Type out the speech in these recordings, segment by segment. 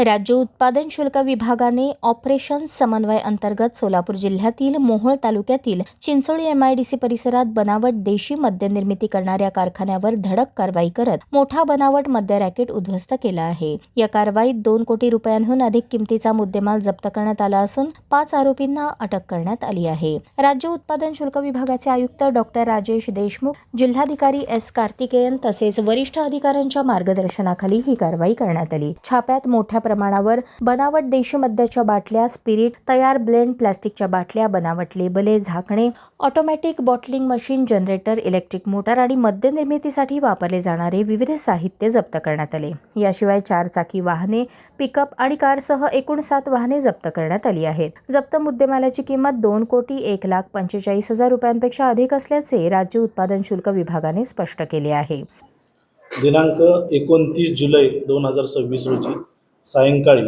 राज्य उत्पादन शुल्क विभागाने ऑपरेशन समन्वय अंतर्गत सोलापूर जिल्ह्यातील मोहोळ तालुक्यातील चिंचोळी MIDC परिसरात बनावट देशी मद्य निर्मिती करणाऱ्या कारखान्यावर धडक कारवाई करत मोठा बनावट मद्य रॅकेट उद्ध्वस्त केला आहे। या कारवाईत 2 कोटी रुपयांहून अधिक किमतीचा मुद्देमाल जप्त करण्यात आला असून 5 आरोपींना अटक करण्यात आली आहे। राज्य उत्पादन शुल्क विभागाचे आयुक्त डॉक्टर राजेश देशमुख, जिल्हाधिकारी S कार्तिकेयन तसेच वरिष्ठ अधिकाऱ्यांच्या मार्गदर्शनाखाली ही कारवाई करण्यात आली। छाप्यात मोठ्या प्रमाणावर बनावट देशी मद्याच्या बाटल्या, स्पिरिट, तयार ब्लेंड, प्लास्टिकच्या बाटल्या, बनावट लेबले, झाकणे, automatic bottling machine, generator, electric motor आणि मद्य निर्मितीसाठी वापरले जाणारे विविध साहित्य जप्त करण्यात आले। याशिवाय 4 चाकी वाहने, पिकअप आणि कारसह एकूण 7 वाहने जप्त करण्यात आली आहेत। जप्त मुद्देमालाची किंमत 2,45,45,000 रुपयांपेक्षा अधिक असल्याचे राज्य उत्पादन शुल्क विभागाने स्पष्ट केले आहे। दिनांक 29 जुलै 2026 रोजी सायंकाळी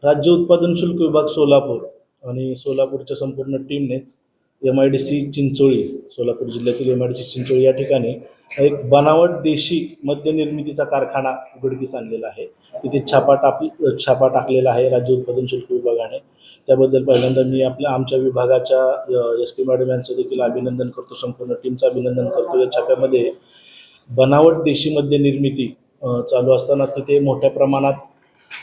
राज्य उत्पादन शुल्क विभाग सोलापूर आणि सोलापूरच्या संपूर्ण टीमनेच MIDC चिंचोळी, सोलापूर जिल्ह्यातील MIDC चिंचोळी या ठिकाणी एक बनावट देशी मद्य निर्मितीचा कारखाना उघडकीस आणलेला आहे। तिथे छापा टाकलेला आहे राज्य उत्पादन शुल्क विभागाने। त्याबद्दल पहिल्यांदा मी आमच्या विभागाच्या SP मॅडम यांचं देखील अभिनंदन करतो, संपूर्ण टीमचं अभिनंदन करतो। या छाप्यामध्ये बनावट देशी मद्य निर्मिती चालू असताना तिथे मोठ्या प्रमाणात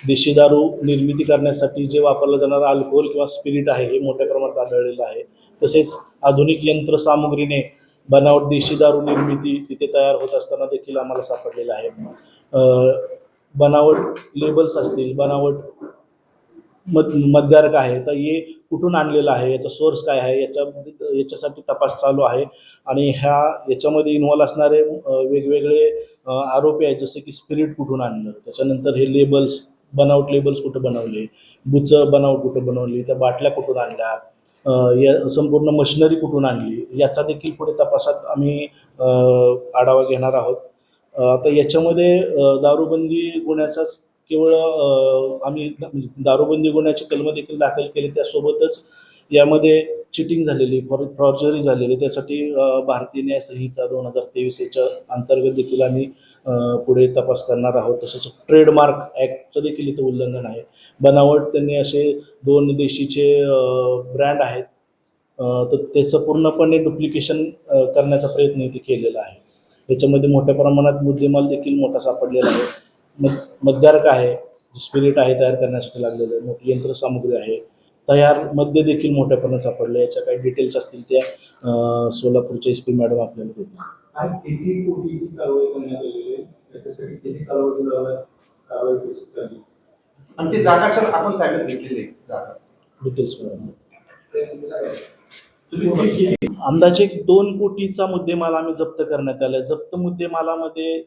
देशी दारू निर्मिती करण्यासाठी जे वापरलं जाणारं अल्कोहोल किंवा स्पिरिट आहे हे मोठ्या प्रमाणात आढळलेलं आहे। तसेच आधुनिक यंत्रसामुग्रीने बनावट देशी दारू निर्मिती तिथे तयार होत असताना देखील आम्हाला सापडलेलं आहे। बनावट लेबल्स असतील, बनावट मद्यार्क आहे, तर हे कुठून आणलेलं आहे, याचा सोर्स काय आहे, याच्यासाठी तपास चालू आहे। आणि याच्यामध्ये इन्व्हॉल्व असणारे वेगवेगळे आरोपी आहेत, जसे की स्पिरिट कुठून आणलं, त्याच्यानंतर हे लेबल्स, बनावट लेबल्स कुठं बनवले, बुचं बनावट कुठं बनवली, त्या बाटल्या कुठून आणल्या, या संपूर्ण मशिनरी कुठून आणली, याचा देखील पुढे तपासात आम्ही आढावा घेणार आहोत। आता याच्यामध्ये दारूबंदी गुन्ह्याचाच केवळ आम्ही दारूबंदी गुन्ह्याचे कलम देखील दाखल केले, त्यासोबतच यामध्ये चिटिंग झालेली, फॉर्जरी झालेली, त्यासाठी भारतीय न्याय संहिता 2023 याच्या अंतर्गत देखील आम्ही पुढे तपास करणार आहोत। तसंच ट्रेडमार्क ॲक्टचं देखील इथं उल्लंघन आहे। बनावट त्यांनी असे 2 देशीचे ब्रँड आहेत, तर त्याचं पूर्णपणे डुप्लिकेशन करण्याचा प्रयत्न इथे केलेला आहे। याच्यामध्ये मोठ्या प्रमाणात मुद्देमाल देखील मोठा सापडलेला आहे। मद्यार्क आहे, स्पिरिट आहे तयार करण्यासाठी लागलेलं, मोठी यंत्रसामुग्री आहे, तयार मद्य देखील मोठ्या प्रमाणात सापडले। याच्या काही डिटेल्स असतील त्या सोलापूरचे SP मॅडम आपल्याला देतील। किती कोटीची कारवाई करण्यात आलेली आहे, त्याच्यासाठी किती कारवाई कशी झाली आणि ती जागा सर आपण ताब्यात घेतलेली आहे, जागा डिटेल्स अंदाजे 2 कोटीचा मुद्देमाल आम्ही जप्त करण्यात आला। जप्त मुद्देमालामध्ये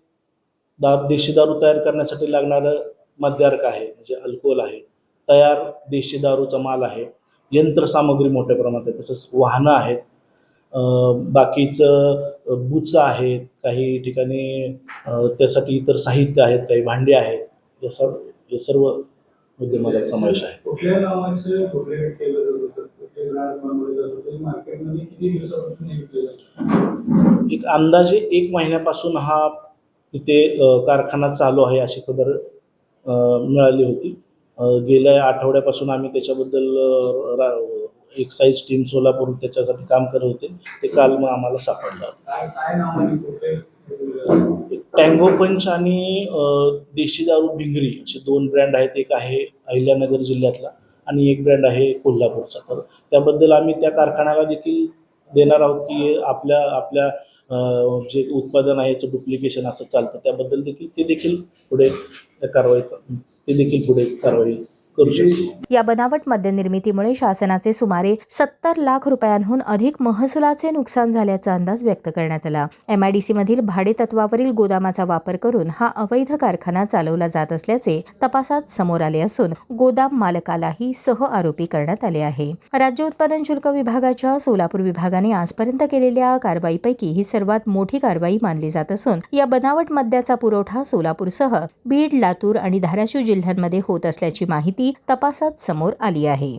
देशी दारू तयार करण्यासाठी लागणारं मद्यार्क आहे, म्हणजे अल्कोहोल आहे, तयार देशी दारूचा माल आहे, यंत्रसामग्री मोठ्या प्रमाणात आहे, तसंच वाहनं आहेत, बाकीचं बुचं आहेत, काही ठिकाणी त्यासाठी इतर साहित्य आहेत, काही भांडी आहेत, हे सर्व मुद्देमालात समावेश आहे। कुठल्या नावाचे कुठले केलं जातं, कुठले ब्रँड बनवले जातात, मार्केटमध्ये किती दिवसापासून विकले जातात? एक अंदाजे 1 महिन्यापासून हा तिथे कारखाना चालू आहे अशी खबर मिळाली होती। गेल्या आठवड्यापासून आम्ही त्याच्याबद्दल एक्साईज टीम सोलापूर त्याच्यासाठी काम करत होते, ते काल मग आम्हाला सापडलं। टँगो पंच आणि देशी दारू भिंगरी असे 2 ब्रँड आहेत। एक आहे अहिल्यानगर जिल्ह्यातला आणि एक ब्रँड आहे कोल्हापूरचा। तर त्याबद्दल आम्ही त्या कारखान्याला देखील देणार आहोत की आपल्या जे उत्पादन आहे ते डुप्लिकेशन असं चालतं, त्याबद्दल देखील ते देखील पुढे कारवाई करू शकतो। या बनावट मद्य निर्मितीमुळे शासनाचे सुमारे 70 लाख रुपयांहून अधिक महसुलाचे नुकसान झाल्याचा अंदाज व्यक्त करण्यात आला। MIDC मधील भाडे तत्वावरील गोदामाचा वापर करून हा अवैध कारखाना चालवला जात असल्याचे तपासात समोर आले असून गोदाम मालकालाही सह आरोपी करण्यात आले आहे। राज्य उत्पादन शुल्क विभागाच्या सोलापूर विभागाने आजपर्यंत केलेल्या कारवाईपैकी ही सर्वात मोठी कारवाई मानली जात असून या बनावट मद्याचा पुरवठा सोलापूरसह बीड, लातूर आणि धाराशिव जिल्ह्यांमध्ये होत असल्याची माहिती तपासात समोर आली आहे।